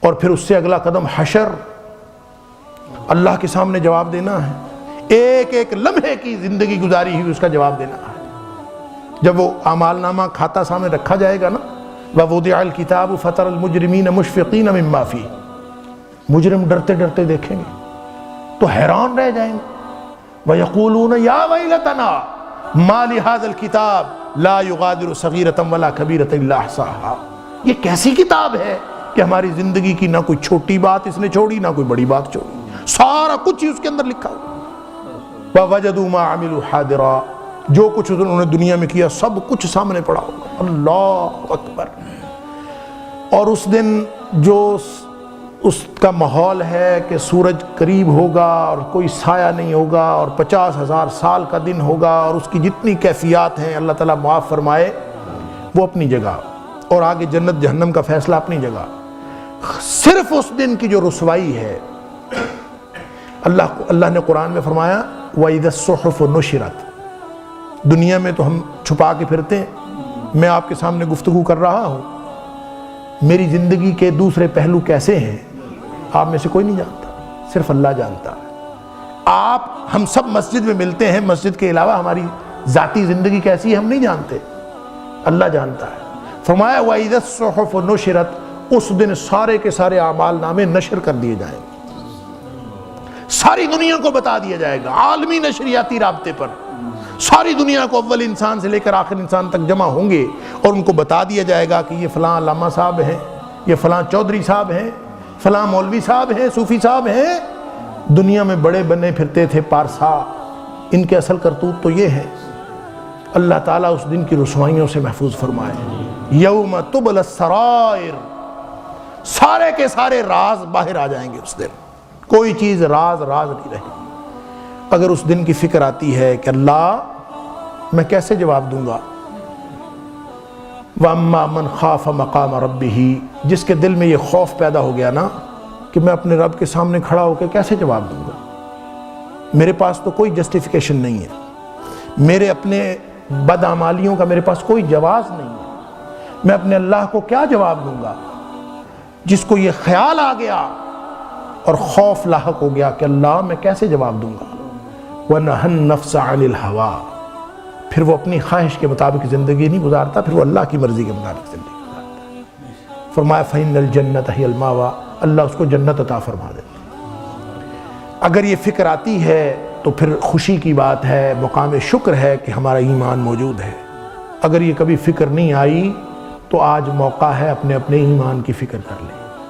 اور پھر اس سے اگلا قدم حشر، اللہ کے سامنے جواب دینا ہے، ایک ایک لمحے کی زندگی گزاری ہوئی اس کا جواب دینا ہے۔ جب وہ اعمال نامہ کھاتا سامنے رکھا جائے گا نا، وَوُضِعَ الْكِتَابُ فَتَرَى الْمُجْرِمِينَ مُشْفِقِينَ مِمَّا فِيهِ، مجرم ڈرتے ڈرتے دیکھیں گے تو حیران رہ جائیں گے، وَيَقُولُونَ يَا وَيْلَتَنَا مَا لِهَذَا الْكِتَابِ لَا يُغَادِرُ صَغِيرَةً وَلَا كَبِيرَةً إِلَّا أَحْصَاهَا، یہ کیسی کتاب ہے کہ ہماری زندگی کی نہ کوئی چھوٹی بات اس نے چھوڑی نہ کوئی بڑی بات چھوڑی، سارا کچھ ہی اس کے اندر لکھا ہوا۔ وَوَجَدُوا مَا عَمِلُوا حَاضِرًا، جو کچھ انہوں نے دنیا میں کیا سب کچھ سامنے پڑا ہوگا۔ اللہ اکبر۔ اور اس دن جو اس کا ماحول ہے کہ سورج قریب ہوگا اور کوئی سایہ نہیں ہوگا اور 50,000 سال کا دن ہوگا، اور اس کی جتنی کیفیات ہیں اللہ تعالیٰ معاف فرمائے، وہ اپنی جگہ، اور آگے جنت جہنم کا فیصلہ اپنی جگہ۔ صرف اس دن کی جو رسوائی ہے، اللہ نے قرآن میں فرمایا وَإِذَا الصُّحُفُ نُشِرَتْ، دنیا میں تو ہم چھپا کے پھرتے ہیں، میں آپ کے سامنے گفتگو کر رہا ہوں، میری زندگی کے دوسرے پہلو کیسے ہیں آپ میں سے کوئی نہیں جانتا، صرف اللہ جانتا ہے۔ ہم سب مسجد میں ملتے ہیں، مسجد کے علاوہ ہماری ذاتی زندگی کیسی ہے ہم نہیں جانتے، اللہ جانتا ہے۔ فرمایا وَإِذَا الصُّحُفُ نُشِرَتْ، اس دن سارے کے سارے اعمال نامے نشر کر دیے جائیں گے، ساری دنیا کو بتا دیا جائے گا، عالمی نشریاتی رابطے پر ساری دنیا کو اول انسان سے لے کر آخر انسان تک جمع ہوں گے، اور ان کو بتا دیا جائے گا کہ یہ فلاں علامہ صاحب ہیں، یہ فلاں چودھری صاحب ہیں، فلاں مولوی صاحب ہیں، صوفی صاحب ہیں، دنیا میں بڑے بنے پھرتے تھے پارسا، ان کے اصل کرتوت تو یہ ہیں۔ اللہ تعالیٰ اس دن کی رسوائیوں سے محفوظ فرمائے۔ یوم تبلی السرائر، سارے کے سارے راز باہر آ جائیں گے اس دن، کوئی چیز راز نہیں رہے۔ اگر اس دن کی فکر آتی ہے کہ اللہ میں کیسے جواب دوں گا، وَأَمَّا مَنْ خَافَ مَقَامَ رَبِّهِ، جس کے دل میں یہ خوف پیدا ہو گیا نا کہ میں اپنے رب کے سامنے کھڑا ہو کے کیسے جواب دوں گا، میرے پاس تو کوئی جسٹیفیکیشن نہیں ہے، میرے اپنے بدعمالیوں کا میرے پاس کوئی جواز نہیں ہے، میں اپنے اللہ کو کیا جواب دوں گا۔ جس کو یہ خیال آ گیا اور خوف لاحق ہو گیا کہ اللہ میں کیسے جواب دوں گا، وَنَهَى النَّفْسَ عَنِ الْهَوَىٰ، پھر وہ اپنی خواہش کے مطابق زندگی نہیں گزارتا، پھر وہ اللہ کی مرضی کے مطابق زندگی گزارتا۔ فرمایا فَإِنَّ الْجَنَّةَ هِيَ الْمَأْوَىٰ، اللہ اس کو جنت عطا فرما دیتے۔ اگر یہ فکر آتی ہے تو پھر خوشی کی بات ہے، مقام شکر ہے کہ ہمارا ایمان موجود ہے۔ اگر یہ کبھی فکر نہیں آئی تو آج موقع ہے اپنے ایمان کی فکر کر لیں۔